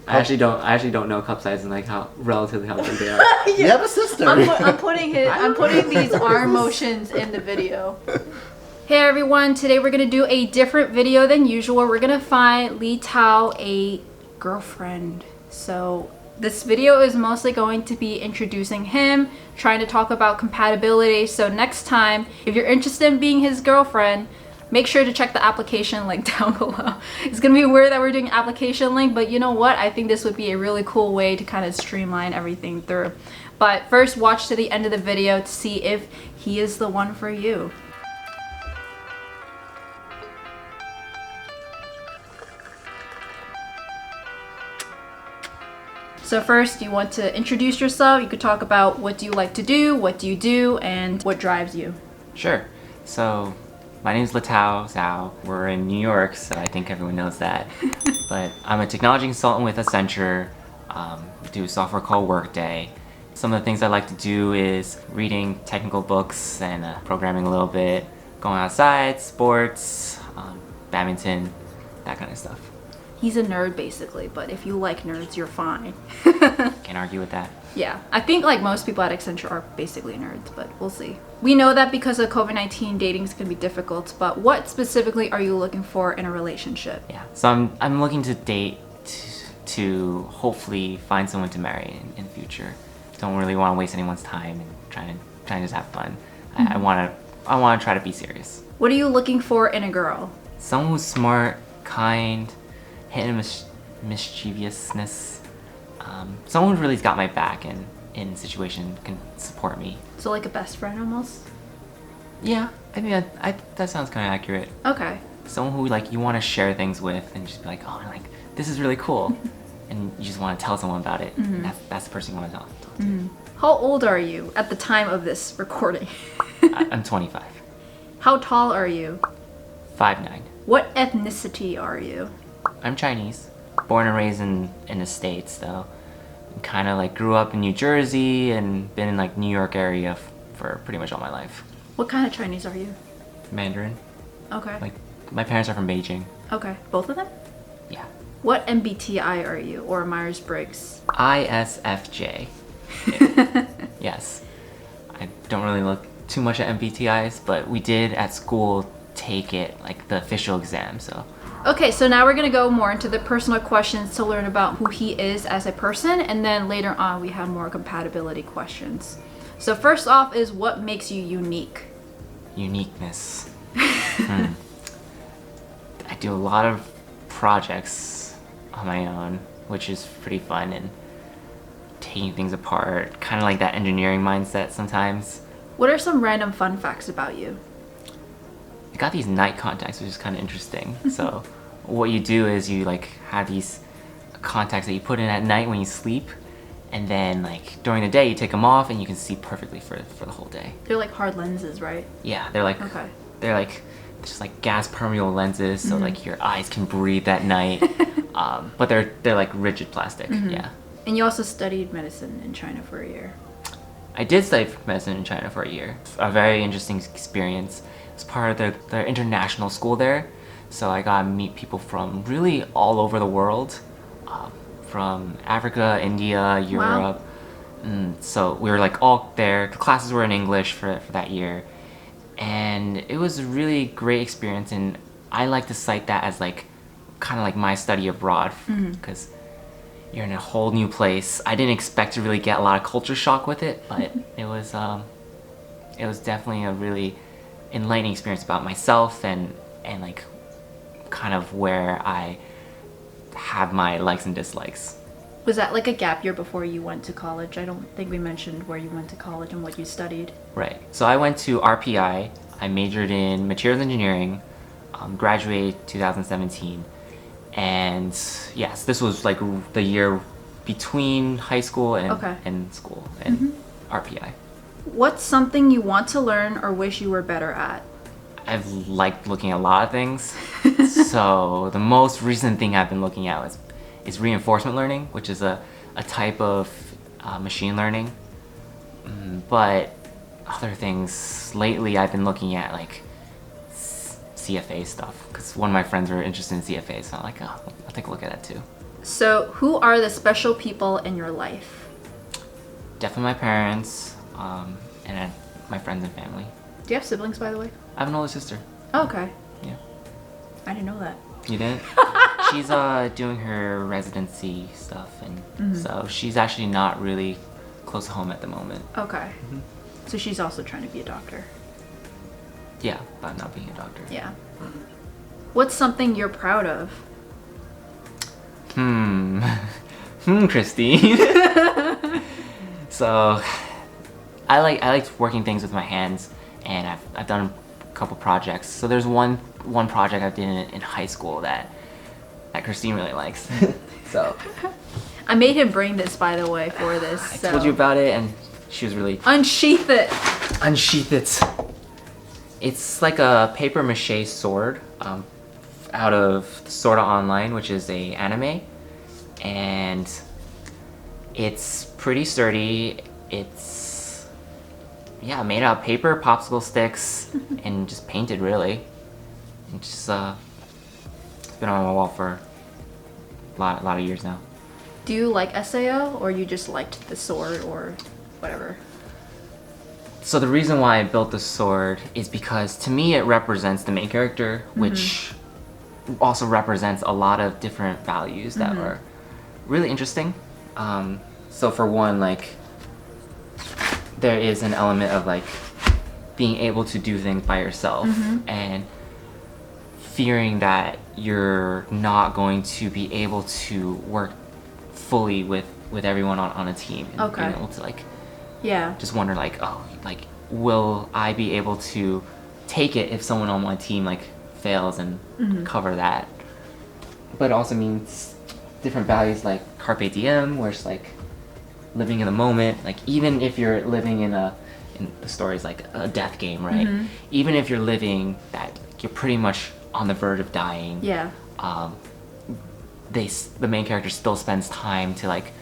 I actually don't know cup size and like how relatively how big they are. You have a sister. I'm putting these arm motions in the video. Hey everyone, today we're gonna do a different video than usual. We're gonna find Litao a girlfriend. So this video is mostly going to be introducing him, trying to talk about compatibility. So next time, if you're interested in being his girlfriend, make sure to check the application link down below. It's gonna be weird that we're doing an application link, but you know what? I think this would be a really cool way to kind of streamline everything through. But first, watch to the end of the video to see if he is the one for you. So first, you want to introduce yourself. You could talk about what do you like to do, what do you do, and what drives you. Sure. So my name is Litao Zhao. We're in New York, so I think everyone knows that. But I'm a technology consultant with Accenture. Do software called Workday. Some of the things I like to do is reading technical books and programming a little bit, going outside, sports, badminton, that kind of stuff. He's a nerd basically, but if you like nerds, you're fine. Can't argue with that. Yeah, I think like most people at Accenture are basically nerds, but we'll see. We know that because of COVID-19, dating can be difficult, but what specifically are you looking for in a relationship? Yeah, so I'm looking to date to hopefully find someone to marry in the future. Don't really want to waste anyone's time and trying to just have fun. I want to try to be serious. What are you looking for in a girl? Someone who's smart, kind, hidden mischievousness. Someone who really's got my back and in a situation can support me. So like a best friend almost? Yeah, I think that sounds kind of accurate. Okay. Someone who like you want to share things with and just be like, oh, like this is really cool, and you just want to tell someone about it. That's the person you want to talk to. How old are you at the time of this recording? I'm 25. How tall are you? 5'9". What ethnicity are you? I'm Chinese. Born and raised in the States though. Kind of like grew up in New Jersey and been in like New York area for pretty much all my life. What kind of Chinese are you? Mandarin. Okay. Like my parents are from Beijing. Okay. Both of them? Yeah. What MBTI are you, or Myers-Briggs? ISFJ. Yes. I don't really look too much at MBTIs, but we did at school take it, like the official exam, so. Okay, so now we're gonna go more into the personal questions to learn about who he is as a person, and then later on we have more compatibility questions. So first off is what makes you unique? Uniqueness. I do a lot of projects on my own, which is pretty fun, and taking things apart, kind of like that engineering mindset sometimes. What are some random fun facts about you? I got these night contacts, which is kind of interesting. So what you do is you like have these contacts that you put in at night when you sleep, and then like during the day you take them off and you can see perfectly for the whole day. They're like hard lenses, right? Yeah, they're like okay. They're like just like gas permeable lenses, so like your eyes can breathe at night. But they're like rigid plastic. Yeah. And you also studied medicine in China for a year. I did study medicine in China for a year. A very interesting experience. It's part of their international school there, so I got to meet people from really all over the world, from Africa, India, Europe. Wow. So we were like all there. The classes were in English for that year, and it was a really great experience. And I like to cite that as like kind of like my study abroad, because you're in a whole new place. I didn't expect to really get a lot of culture shock with it, but it was definitely a really enlightening experience about myself and like kind of where I have my likes and dislikes. Was that like a gap year before you went to college? I don't think we mentioned where you went to college and what you studied. Right. So I went to RPI. I majored in materials engineering, graduated 2017. And yes, this was like the year between high school and school and RPI. What's something you want to learn or wish you were better at? I've liked looking at a lot of things. So the most recent thing I've been looking at is reinforcement learning, which is a type of machine learning. But other things, lately I've been looking at like CFA stuff, because one of my friends were interested in CFA, so I'm like, oh, I'll take a look at that too. So who are the special people in your life? Definitely my parents, and then my friends and family. Do you have siblings, by the way? I have an older sister. Oh, okay. Yeah. I didn't know that. You didn't? She's doing her residency stuff, and so she's actually not really close to home at the moment. Okay. So she's also trying to be a doctor. Yeah, but not being a doctor. Yeah. What's something you're proud of? Christine. So I like working things with my hands, and I've done a couple projects. So there's one project I did in high school that Christine really likes. So I made him bring this, by the way, for this. I told you about it, and she was really Unsheath it. Unsheath it. It's like a paper mache sword out of Sword Art Online, which is a anime, and it's pretty sturdy. It's made out of paper, popsicle sticks, and just painted really. And just it's been on my wall for a lot of years now. Do you like SAO, or you just liked the sword, or whatever? So the reason why I built the sword is because to me it represents the main character, which also represents a lot of different values that are really interesting. So for one, like, there is an element of like being able to do things by yourself and fearing that you're not going to be able to work fully with everyone on a team, and being able to like just wonder like, oh, like, will I be able to take it if someone on my team like fails and cover that? But it also means different values like carpe diem, where it's like living in the moment. Like, even if you're living in the story's like a death game, right? Even if you're living that you're pretty much on the verge of dying, the main character still spends time to like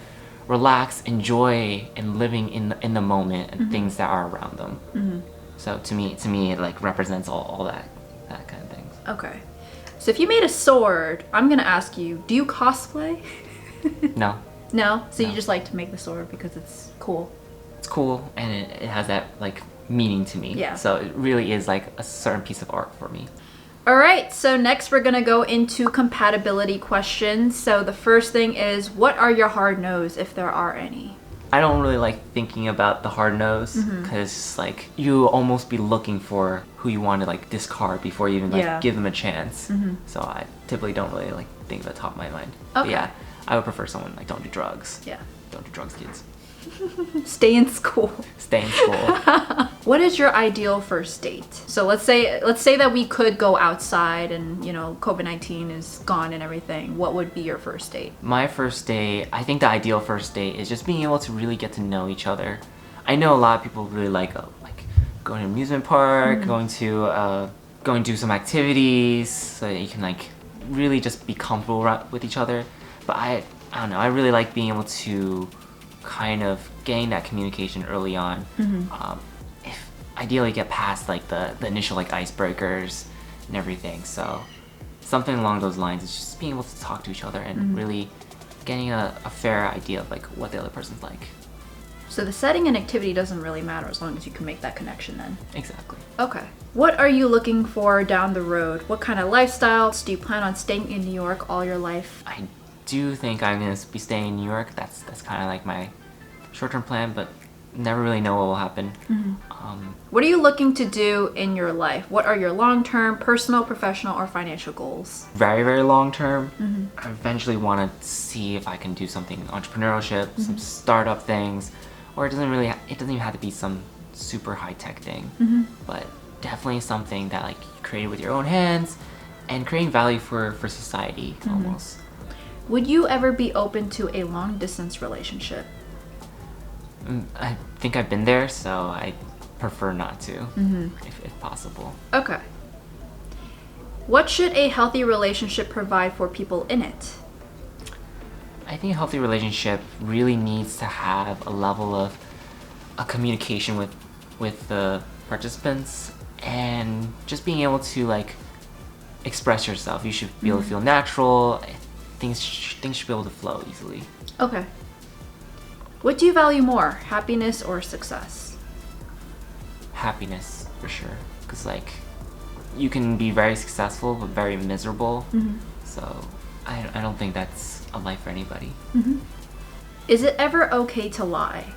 relax, enjoy, and living in the moment and things that are around them. So to me it like represents all that kind of things. Okay. So if you made a sword, I'm gonna ask you, do you cosplay? No. No? So you just like to make the sword because it's cool? It's cool, and it has that like meaning to me. Yeah. So it really is like a certain piece of art for me. All right, so next we're gonna go into compatibility questions. So the first thing is, what are your hard no's, if there are any? I don't really like thinking about the hard no's, because like you almost be looking for who you want to like discard before you even like give them a chance. So I typically don't really like think at the top of my mind. But yeah, I would prefer someone like, don't do drugs. Yeah. Don't do drugs, kids. Stay in school. Stay in school. What is your ideal first date? So let's say that we could go outside and, you know, COVID-19 is gone and everything. What would be your first date? My first date, I think the ideal first date is just being able to really get to know each other. I know a lot of people really like going to an amusement park, going to do some activities so that you can like really just be comfortable with each other. But I don't know, I really like being able to kind of gain that communication early on. If ideally get past like the initial like icebreakers and everything. So something along those lines is just being able to talk to each other and really getting a fair idea of like what the other person's like. So the setting and activity doesn't really matter as long as you can make that connection then. Exactly. Okay. What are you looking for down the road? What kind of lifestyle? Do you plan on staying in New York all your life? I do think I'm gonna be staying in New York. That's kind of like my short-term plan, but never really know what will happen. What are you looking to do in your life? What are your long-term, personal, professional, or financial goals? Very, very long-term. I eventually want to see if I can do something in entrepreneurship, some startup things, or it doesn't even have to be some super high-tech thing, but definitely something that like you created with your own hands and creating value for society almost. Would you ever be open to a long-distance relationship? I think I've been there, so I prefer not to, if possible. Okay. What should a healthy relationship provide for people in it? I think a healthy relationship really needs to have a level of a communication with the participants and just being able to like express yourself. You should be able to feel natural. things should be able to flow easily. Okay. What do you value more, happiness or success? Happiness, for sure. Because, like, you can be very successful but very miserable. So I don't think that's a life for anybody. Is it ever okay to lie?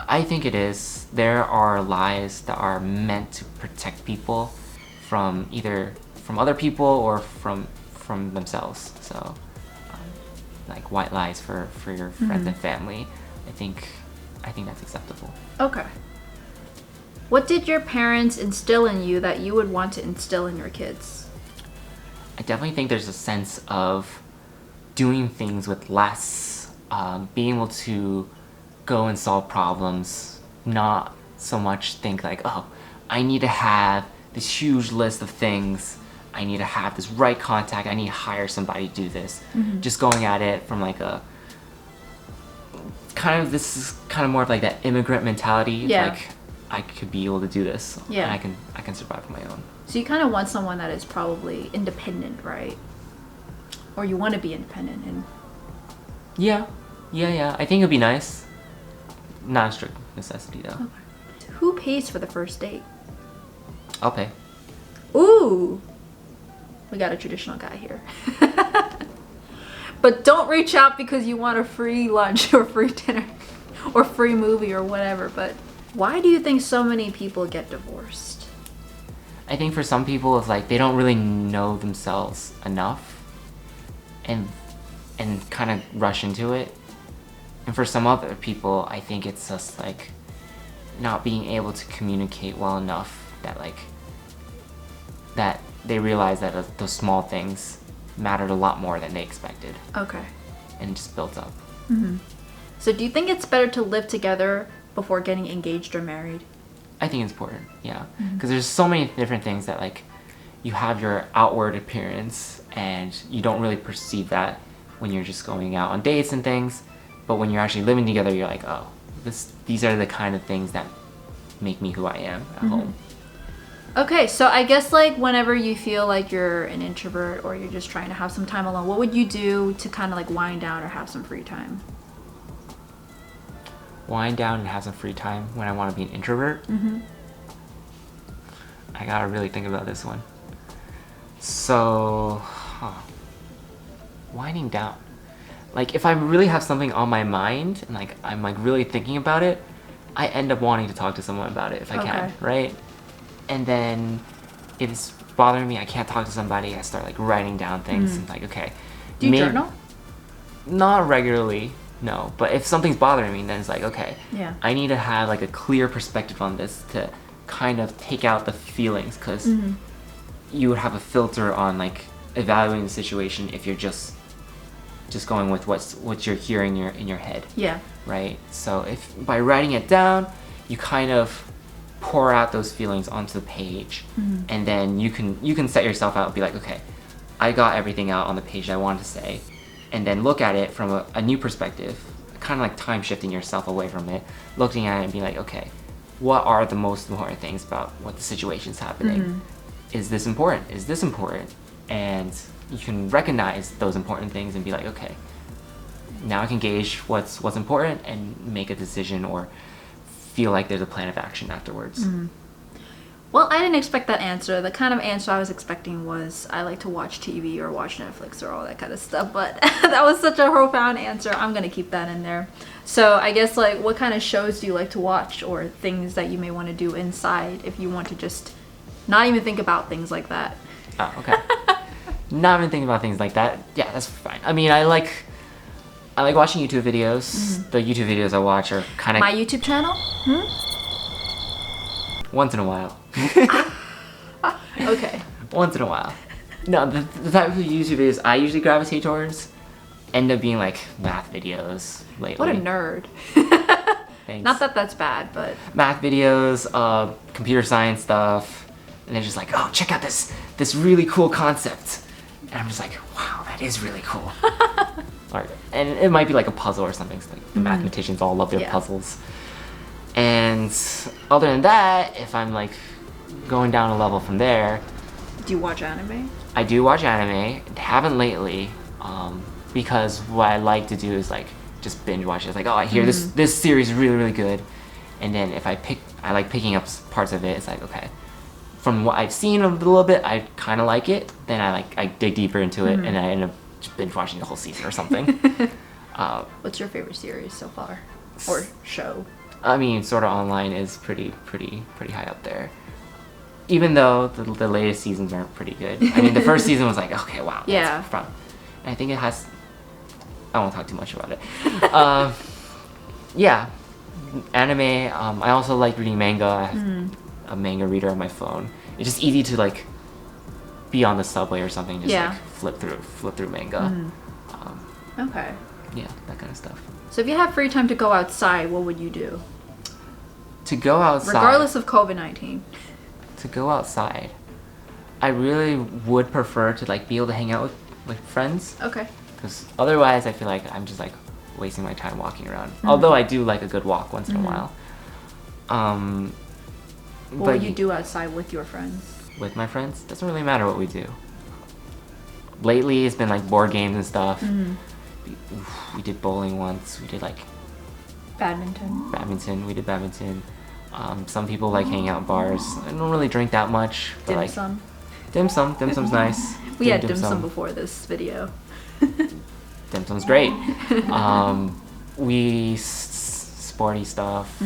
I think it is. There are lies that are meant to protect people from either from other people or from themselves. So, like white lies for your friends and family. I think that's acceptable. Okay. What did your parents instill in you that you would want to instill in your kids? I definitely think there's a sense of doing things with less, being able to go and solve problems, not so much think like, oh, I need to have this huge list of things, I need to have this right contact, I need to hire somebody to do this. Just going at it from like a this is kind of more of like that immigrant mentality. Yeah. Like, I could be able to do this. Yeah. And I can survive on my own. So you kind of want someone that is probably independent, right? Or you want to be independent and... Yeah. I think it'd be nice. Not a strict necessity though. Okay. Who pays for the first date? I'll pay. Ooh! We got a traditional guy here. But don't reach out because you want a free lunch or free dinner or free movie or whatever. But why do you think so many people get divorced? I think for some people it's like they don't really know themselves enough and kind of rush into it. And for some other people, I think it's just like not being able to communicate well enough that they realize that those small things mattered a lot more than they expected. Okay. And it just built up. So do you think it's better to live together before getting engaged or married? I think it's important, yeah. Because there's so many different things that like you have your outward appearance and you don't really perceive that when you're just going out on dates and things. But when you're actually living together, you're like, oh, these are the kind of things that make me who I am at home. Okay, so I guess like whenever you feel like you're an introvert or you're just trying to have some time alone, what would you do to kind of like wind down or have some free time? Wind down and have some free time when I want to be an introvert? I gotta really think about this one. So, winding down. Like if I really have something on my mind and like I'm like really thinking about it, I end up wanting to talk to someone about it if I can, right? And then if it's bothering me, I can't talk to somebody, I start like writing down things and like, okay. Do you journal? Not regularly, no. But if something's bothering me, then it's like, okay, I need to have like a clear perspective on this to kind of take out the feelings, because you would have a filter on like evaluating the situation if you're just going with what you're hearing in your head. Yeah. Right? So if by writing it down, you kind of pour out those feelings onto the page, and then you can set yourself out and be like, okay, I got everything out on the page I wanted to say, and then look at it from a new perspective, kind of like time shifting yourself away from it, looking at it and be like, okay, what are the most important things about what the situation's happening? Is this important? Is this important? And you can recognize those important things and be like, okay, now I can gauge what's important and make a decision or feel like there's a plan of action afterwards. Well, I didn't expect that answer. The kind of answer I was expecting was I like to watch TV or watch Netflix or all that kind of stuff, but that was such a profound answer. I'm gonna keep that in there. So I guess like what kind of shows do you like to watch or things that you may want to do inside if you want to just not even think about things like that? Oh, okay. Not even thinking about things like that. Yeah, that's fine. I mean, I like watching YouTube videos. The YouTube videos I watch are kind of... My YouTube channel? Once in a while. Okay. Once in a while. No, the type of YouTube videos I usually gravitate towards end up being like math videos lately. What a nerd. Thanks. Not that that's bad, but... Math videos, computer science stuff, and they're just like, oh, check out this really cool concept. And I'm just like, wow, that is really cool. And it might be like a puzzle or something. So like the mathematicians all love their puzzles. And other than that, if I'm like going down a level from there... Do you watch anime? I do watch anime. Haven't lately, because what I like to do is like just binge watch it. It's like, oh, I hear this series is really really good, and then if I like picking up parts of it. It's like, okay, from what I've seen a little bit, I kind of like it. Then I dig deeper into it, and I end up just binge watching the whole season or something. What's your favorite series so far, or show? I mean, Sword Art Online is pretty high up there. Even though the latest seasons aren't pretty good. I mean, the first season was like, okay, wow, that's fun. And I think it has. I won't talk too much about it. Yeah, anime. I also like reading manga. I have a manga reader on my phone. It's just easy to like be on the subway or something, just like flip through manga. Okay. Yeah, that kind of stuff. So if you have free time to go outside, what would you do? To go outside, regardless of COVID-19. To go outside, I really would prefer to like be able to hang out with friends. Okay. Because otherwise, I feel like I'm just like wasting my time walking around. Although I do like a good walk once in a while. What would you do outside with your friends? With my friends, doesn't really matter what we do. Lately, it's been like board games and stuff. We did bowling once. We did like badminton. We did badminton. Some people like hanging out in bars. I don't really drink that much. But Dim like, sum. Dim sum's nice. We had dim sum before this video. Dim sum's great. Sporty stuff,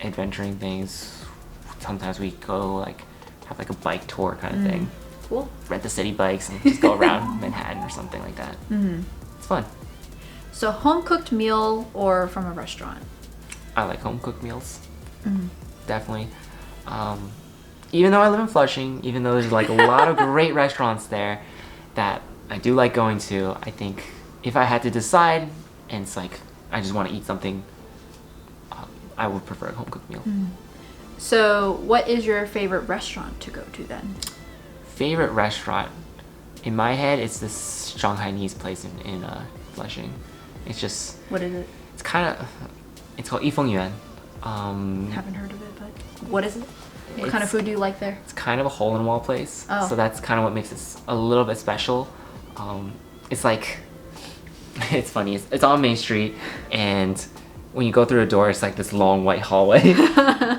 adventuring things. Sometimes we go like have like a bike tour kind of thing. Cool. Rent the city bikes and just go around Manhattan or something like that. It's fun. So home cooked meal or from a restaurant? I like home cooked meals. Definitely. Even though I live in Flushing, even though there's like a lot of great restaurants there that I do like going to, I think if I had to decide and it's like I just want to eat something, I would prefer a home cooked meal. So what is your favorite restaurant to go to then? Favorite restaurant? In my head, it's this Shanghainese place in Flushing. It's just... What is it? It's kind of... It's called Yifeng Yuan. Haven't heard of it, but what is it? What kind of food do you like there? It's kind of a hole-in-wall place. Oh. So that's kind of what makes it a little bit special. It's like... It's funny. It's on Main Street, and when you go through a door, it's like this long white hallway.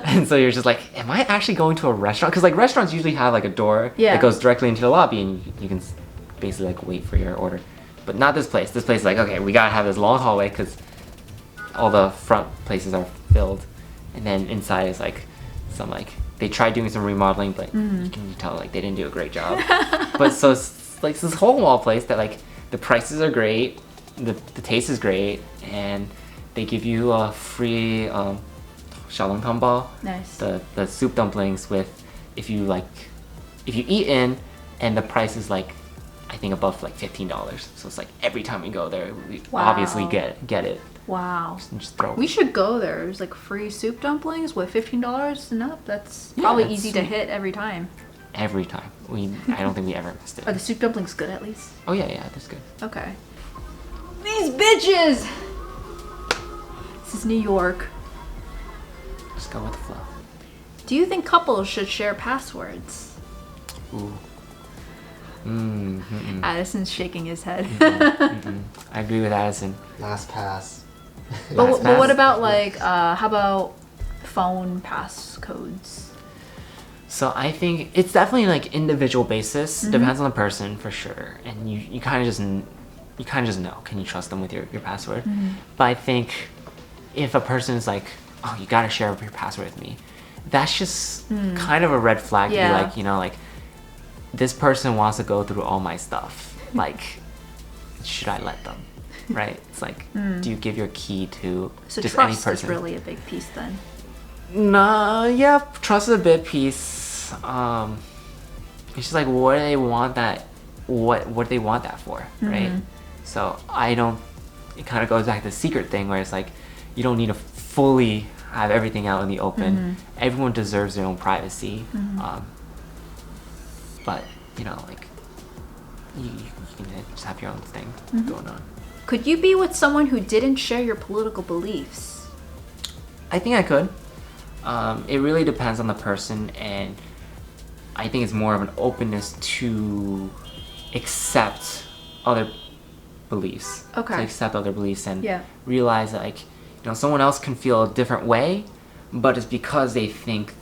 And so you're just like, am I actually going to a restaurant? Because like restaurants usually have like a door that goes directly into the lobby, and you can basically like wait for your order. But not this place. This place is like, okay, we gotta have this long hallway because all the front places are filled, and then inside is like some like they tried doing some remodeling, but you can tell like they didn't do a great job. But so it's like this whole wall place that like the prices are great, the taste is great, and they give you a free xiaolongtangbao. Nice. The soup dumplings with if you eat in, and the price is like I think above like $15. So it's like every time we go there, we obviously get it. Wow. Just throw. We should go there. There's like free soup dumplings with $15 and up. That's probably easy to hit every time. Every time. I don't think we ever missed it. Are the soup dumplings good at least? Oh yeah, that's good. Okay. These bitches! This is New York. Just go with the flow. Do you think couples should share passwords? Ooh. Addison's shaking his head. I agree with Addison. Last pass. But what about like, how about phone passcodes? So I think it's definitely like individual basis. Depends on the person for sure, and you kind of just know. Can you trust them with your password? But I think if a person is like, oh, you gotta share your password with me, that's just kind of a red flag to be like, you know, like this person wants to go through all my stuff. Like, should I let them? Right? It's like, do you give your key to just any person? So trust is really a big piece then. No, yeah, trust is a big piece. It's just like, what do they want that? What do they want that for, right? So it kind of goes back to the secret thing where it's like, you don't need to fully have everything out in the open. Everyone deserves their own privacy. But, you know, like, you can just have your own thing going on. Could you be with someone who didn't share your political beliefs? I think I could. It really depends on the person, and I think it's more of an openness to accept other beliefs. Okay. To accept other beliefs and Yeah. realize that, like, you know, someone else can feel a different way, but it's because they think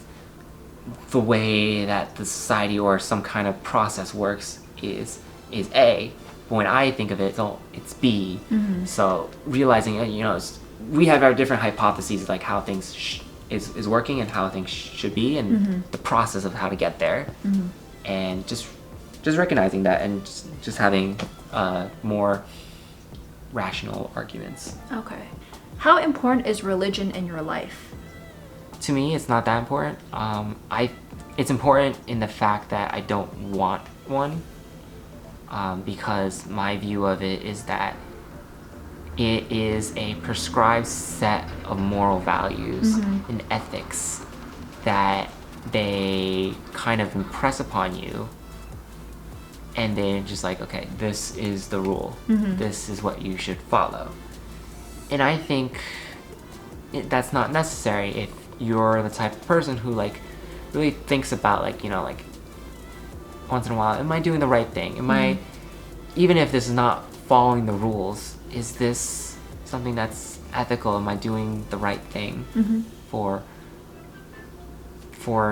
the way that the society or some kind of process works is A. But when I think of it, it's B. So realizing, you know, we have our different hypotheses, like how things is working and how things should be, and the process of how to get there, and just recognizing that and just having more rational arguments. Okay. How important is religion in your life? To me, it's not that important. It's important in the fact that I don't want one, because my view of it is that it is a prescribed set of moral values and ethics that they kind of impress upon you, and they're just like, okay, this is the rule. This is what you should follow. And I think that's not necessary if you're the type of person who, like, really thinks about, like, you know, like, once in a while, am I doing the right thing? Am I, even if this is not following the rules, is this something that's ethical? Am I doing the right thing for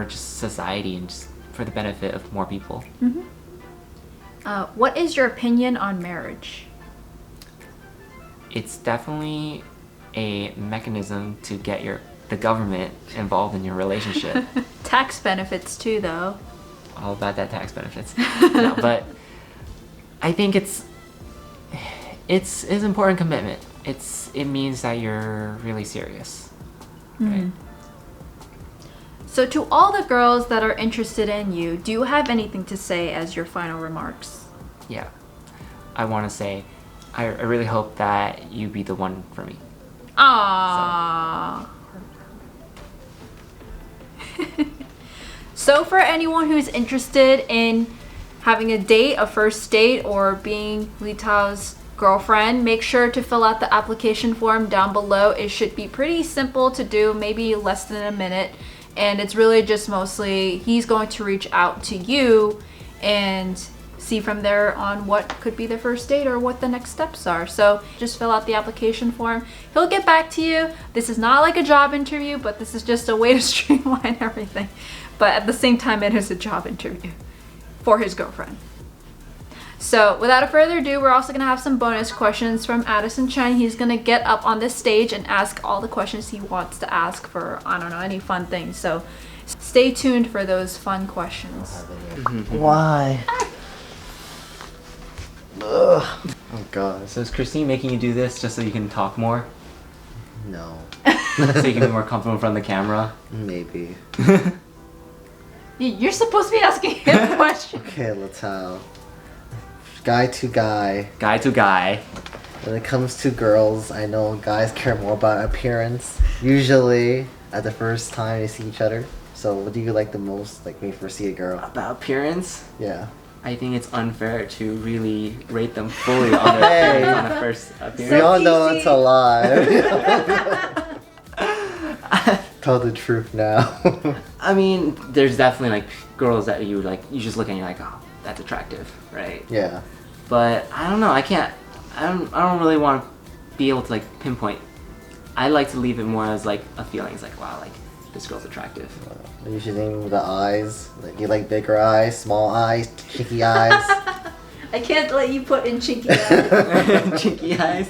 just society and just for the benefit of more people? What is your opinion on marriage? It's definitely a mechanism to get the government involved in your relationship. Tax benefits too, though. All about that tax benefits. No, but I think it's important commitment. It means that you're really serious. Right? So to all the girls that are interested in you, do you have anything to say as your final remarks? Yeah. I want to say, I really hope that you be the one for me. Aww. So for anyone who's interested in having a first date, or being Litao's girlfriend, make sure to fill out the application form down below. It should be pretty simple to do, maybe less than a minute. And it's really just mostly he's going to reach out to you and see from there on what could be the first date or what the next steps are. So just fill out the application form. He'll get back to you. This is not like a job interview, but this is just a way to streamline everything. But at the same time, it is a job interview for his girlfriend. So without further ado, we're also gonna have some bonus questions from Addison Chen. He's gonna get up on this stage and ask all the questions he wants to ask for, I don't know, any fun things. So stay tuned for those fun questions. Why? Ugh. Oh god. So is Christine making you do this just so you can talk more? No. So you can be more comfortable in front of the camera? Maybe. You're supposed to be asking him questions. Okay, Litao. Guy to guy. Guy to guy. When it comes to girls, I know guys care more about appearance. Usually, at the first time they see each other. So what do you like the most, like when you first see a girl? About appearance? Yeah. I think it's unfair to really rate them fully on their appearance on a first appearance. We all know it's a lie. Tell the truth now. I mean, there's definitely like girls that you just look at and you're like, oh, that's attractive, right? Yeah. But I don't know, I don't really want to be able to like pinpoint. I like to leave it more as like a feeling. It's like, wow, like this girl's attractive. You should name with the eyes. Like, you like bigger eyes, small eyes, cheeky eyes. I can't let you put in cheeky eyes. Cheeky eyes.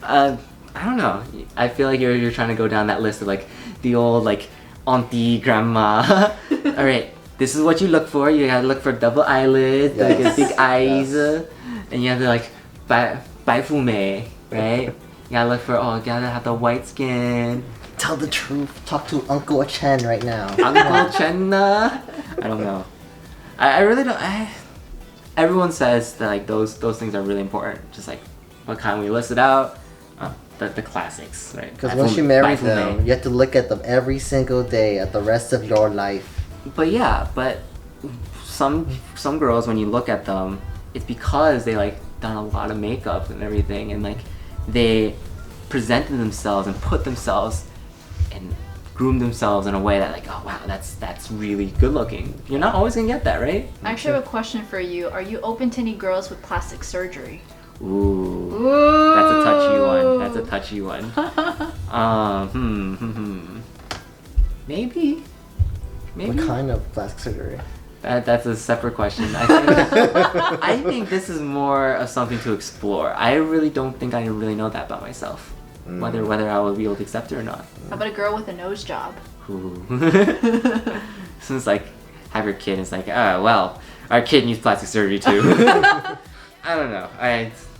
I don't know. I feel like you're trying to go down that list of like the old like auntie, grandma. All right, this is what you look for. You gotta look for double eyelids, Yes. like big eyes, Yes. and you have to like 白富美, right? You gotta look for you gotta have the white skin. Tell the truth. Talk to Uncle Chen right now. Uncle Chen. I don't know. I really don't. Everyone says that like those things are really important. Just like what kind we listed out. The classics, right? Because once you marry them, you have to look at them every single day at the rest of your life. But yeah, some girls, when you look at them, it's because they like done a lot of makeup and everything, and like they presented themselves and put themselves in groom themselves in a way that like, oh wow, that's really good looking. You're not always gonna get that, right? I actually have a question for you. Are you open to any girls with plastic surgery? Ooh. That's a touchy one. That's a touchy one. Maybe. What kind of plastic surgery? That's a separate question. I think this is more of something to explore. I really don't think I really know that about myself. Whether I will be able to accept it or not. How about a girl with a nose job? Ooh. So it's like, have your kid, it's like, oh, well, our kid needs plastic surgery too. I don't know.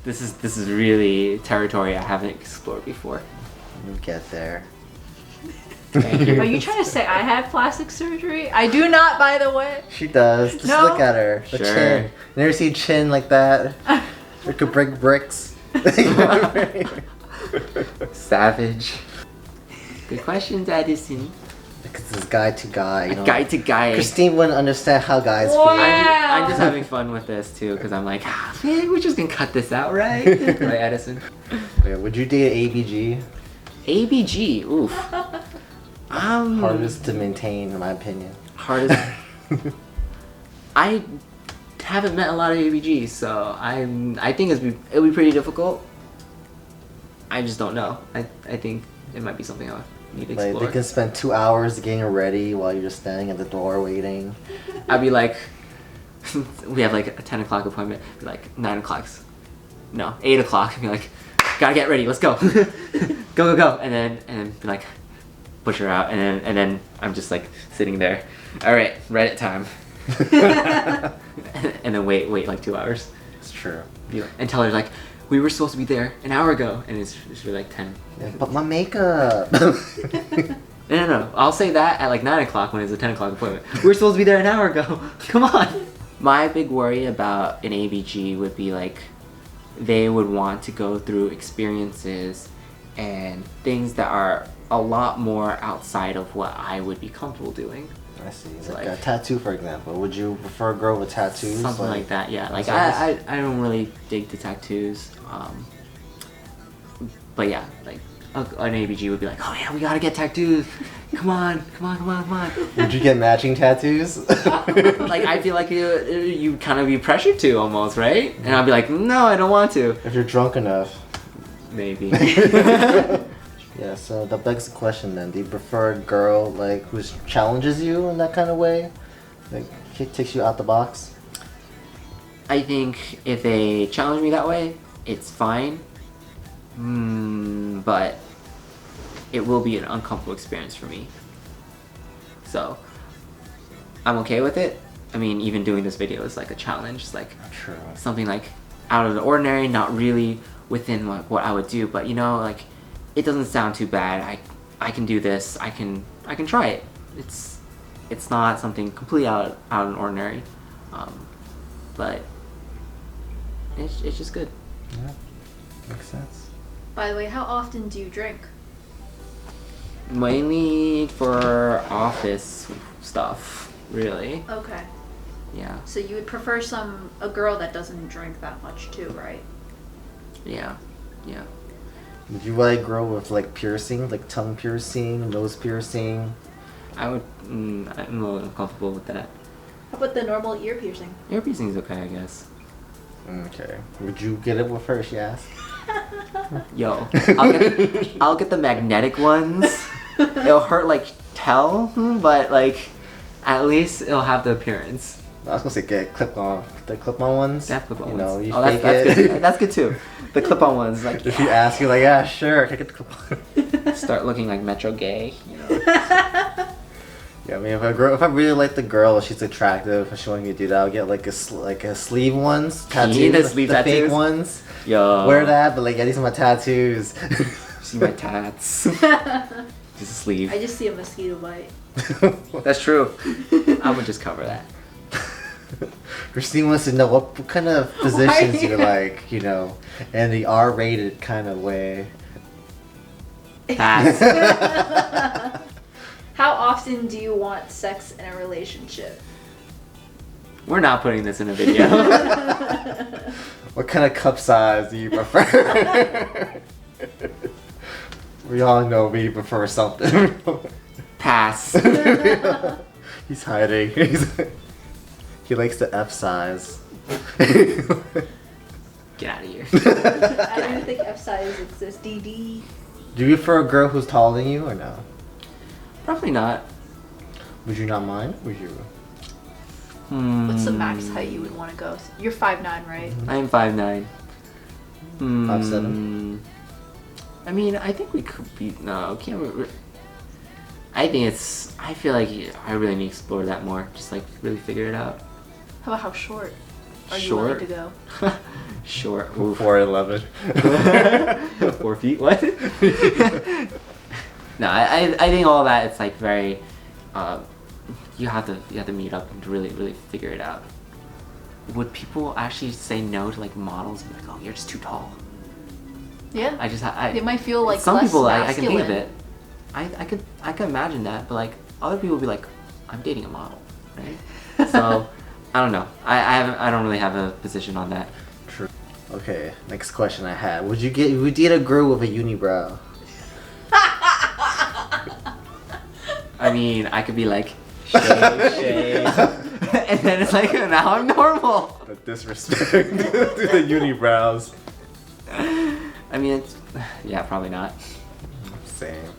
This is really territory I haven't explored before. You'll get there. Thank you. Are you trying to say I had plastic surgery? I do not, by the way. She does. Just No. look at her. The Sure. chin. You never see chin like that? It could break bricks. Savage. Good questions, Addison. Because it's guy to guy. You know? Guy to guy. Christine wouldn't understand how guys Wow. feel. I'm just having fun with this too, because I'm like, man, we're just gonna cut this out, right? Right, Addison? Wait, would you date ABG? ABG, oof. Hardest to maintain, in my opinion. Hardest. I haven't met a lot of ABGs, so I think it'll be pretty difficult. I just don't know. I think it might be something I need to Like, explore. they can spend 2 hours getting ready while you're just standing at the door waiting. I'd be like, we have like a 10 o'clock appointment. Be like 9 o'clock. No, 8 o'clock. And be like, gotta get ready. Let's go. go. And then be like, push her out. And then I'm just like sitting there. All right, Reddit time. And then wait like 2 hours. It's true. And tell her like, we were supposed to be there an hour ago. And it's really like 10. Yeah, but my makeup. No. I'll say that at like 9 o'clock when it's a 10 o'clock appointment. We were supposed to be there an hour ago. Come on. My big worry about an ABG would be like, they would want to go through experiences and things that are a lot more outside of what I would be comfortable doing. I see. So, Like, like- a tattoo, for example. Would you prefer a girl with tattoos? Something like that, yeah. Like That's I don't really dig the tattoos. But yeah, like an ABG would be like, oh yeah, we gotta get tattoos. Come on. Would you get matching tattoos? Like I feel like you'd kind of be pressured to almost, right? And I'd be like, no, I don't want to. If you're drunk enough. Maybe. Yeah, so that begs the question then. Do you prefer a girl like who challenges you in that kind of way? Like takes you out the box? I think if they challenge me that way, it's fine. But it will be an uncomfortable experience for me. So I'm okay with it. I mean, even doing this video is like a challenge. It's like True. something like out of the ordinary, not really within like what I would do, but you know, like it doesn't sound too bad. I can do this. I can try it. It's not something completely out of the ordinary, but it's just good. Yeah, makes sense. By the way, how often do you drink? Mainly for office stuff, really. Okay. Yeah, So you would prefer a girl that doesn't drink that much too, right? yeah. Would you like a girl with like piercing, like tongue piercing, nose piercing? I would. I'm a little uncomfortable with that. How about the normal ear piercing? Ear piercing is okay, I guess. Okay. Would you get it with her? She asked. Yo, I'll get the magnetic ones. It'll hurt like hell, but like at least it'll have the appearance. I was gonna say get the clip-on ones. They have clip-on You ones. know, you Oh, fake that's it. good. That's good too. The clip-on ones, like If you ask, you're like, yeah, sure, can I get the clip-on? start looking like Metro gay. You know? Yeah, I mean, if I really like the girl, she's attractive, if she wants me to do that, I'll get like a sleeve ones, tattoos, the sleeve the fake tattoos? ones. Yo, Wear that, but like, yeah, these are my tattoos. see my tats. Just a sleeve. I just see a mosquito bite. That's true. I would just cover that. Christine wants to know what kind of positions you like, you know, in the R-rated kind of way. Pass. How often do you want sex in a relationship? We're not putting this in a video. What kind of cup size do you prefer? We all know we prefer something. Pass. He's hiding. He likes the F size. Get out of here. I don't even think F size exists. DD. Do you prefer a girl who's taller than you or no? Probably not. Would you not mind? Would you? What's the max height you would want to go? You're 5'9", right? I'm 5'9". 5'7"? I mean, I think we could be. No, can't we? I feel like I really need to explore that more. Just like really figure it out. How about how short are you willing to go? Short. 4'11". 4 feet? What? No, I think all that it's like very. You have to meet up and really figure it out. Would people actually say no to like models and be like, oh, you're just too tall? Yeah. I they might feel like some less people masculine. I can think of it. I could imagine that, but like other people would be like, I'm dating a model, right? So I don't know. I don't really have a position on that. True. Okay, next question I had. Would you date a girl with a unibrow? I mean, I could be like, shade, and then it's like, now I'm normal. The disrespect to the unibrows. I mean, yeah, probably not. Same.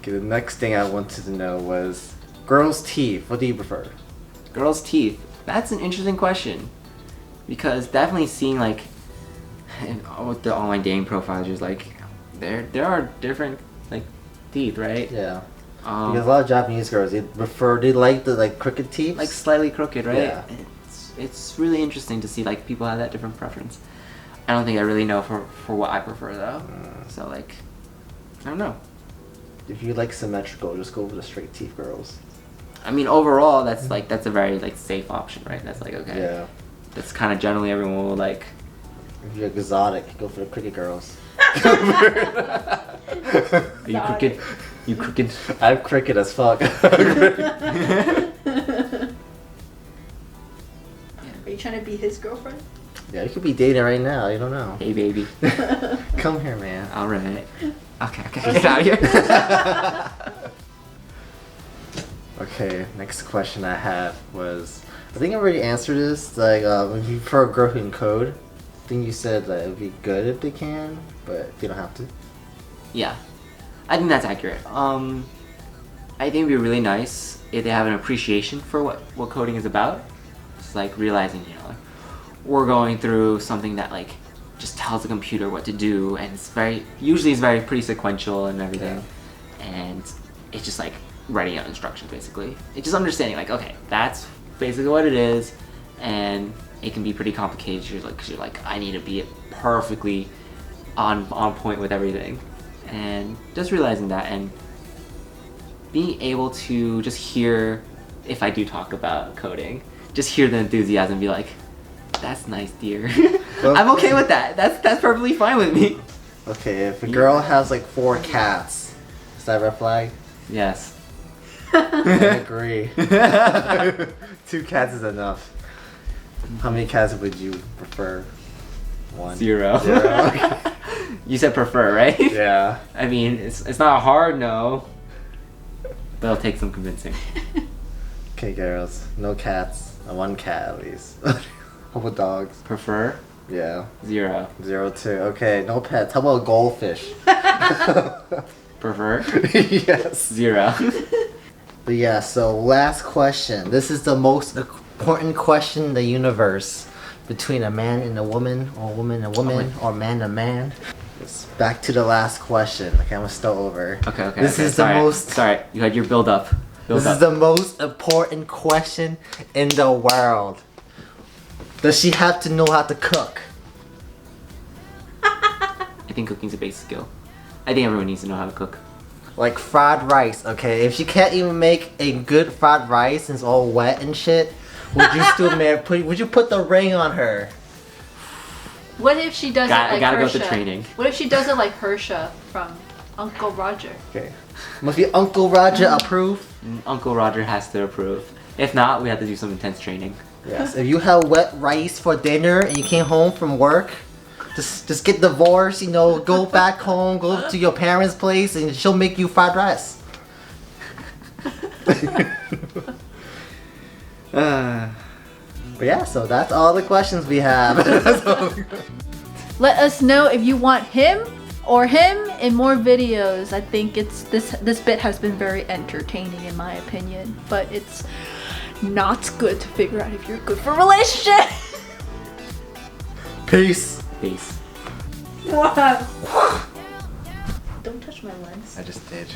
Okay, the next thing I wanted to know was girls' teeth. What do you prefer? Girls' teeth. That's an interesting question, because definitely seeing like with the online dating profiles, there's like there are different like teeth, right? Yeah. Because a lot of Japanese girls they like the like crooked teeth, like slightly crooked, right? Yeah. It's really interesting to see like people have that different preference. I don't think I really know for what I prefer though. So like, I don't know. If you like symmetrical, just go with the straight teeth girls. I mean, overall, that's a very like safe option, right? That's like okay. Yeah. That's kind of generally everyone will like. If you're exotic, go for the crooked girls. Are you crooked? You crooked? I'm crooked as fuck. Are you trying to be his girlfriend? Yeah, you could be dating right now. You don't know. Hey, baby. Come here, man. All right. Okay. Get out of here. Okay, next question I had was, I think I already answered this. Like, if you prefer a girl who can code, I think you said that it would be good if they can, but they don't have to. Yeah, I think that's accurate. I think it'd be really nice if they have an appreciation for what coding is about. It's like realizing, like, we're going through something that like just tells the computer what to do, and it's usually pretty sequential and everything, and it's just like writing out instructions basically. It's just understanding like, okay, that's basically what it is, and it can be pretty complicated. Cause you're like, I need to be perfectly on point with everything, and just realizing that and being able to just hear, if I do talk about coding, just hear the enthusiasm and be like, that's nice, dear. I'm okay with that. That's perfectly fine with me. Okay, if a girl has like 4 cats, is that a red flag? Yes. I agree. 2 cats is enough. How many cats would you prefer? 1. 0. Okay. You said prefer, right? Yeah. I mean, it's not a hard no, but it'll take some convincing. Okay, girls. No cats. 1 cat at least. How about dogs? Prefer? Yeah. 0. 0 too. Okay, no pets. How about goldfish? Prefer? Yes. 0. But yeah, so last question. This is the most important question in the universe. Between a man and a woman, or woman and woman, or man and man. Back to the last question. Okay, I'm gonna start over. Okay. This is sorry. the most... Sorry, you had your build up. This is the most important question in the world. Does she have to know how to cook? I think cooking's a basic skill. I think everyone needs to know how to cook. Like fried rice, okay? If she can't even make a good fried rice and it's all wet and shit, would you still would you put the ring on her? What if she does it like gotta Hersha? go to training. What if she does it like Hersha from Uncle Roger? Okay. Must be Uncle Roger approved? Uncle Roger has to approve. If not, we have to do some intense training. Yes. If you have wet rice for dinner and you came home from work, Just get divorced, you know, go back home, go to your parents' place, and she'll make you fried rice. But yeah, so that's all the questions we have. Let us know if you want him or him in more videos. I think it's this bit has been very entertaining in my opinion, but it's not good to figure out if you're good for a relationship. Peace. Peace. Wow. Don't touch my lens. I just did.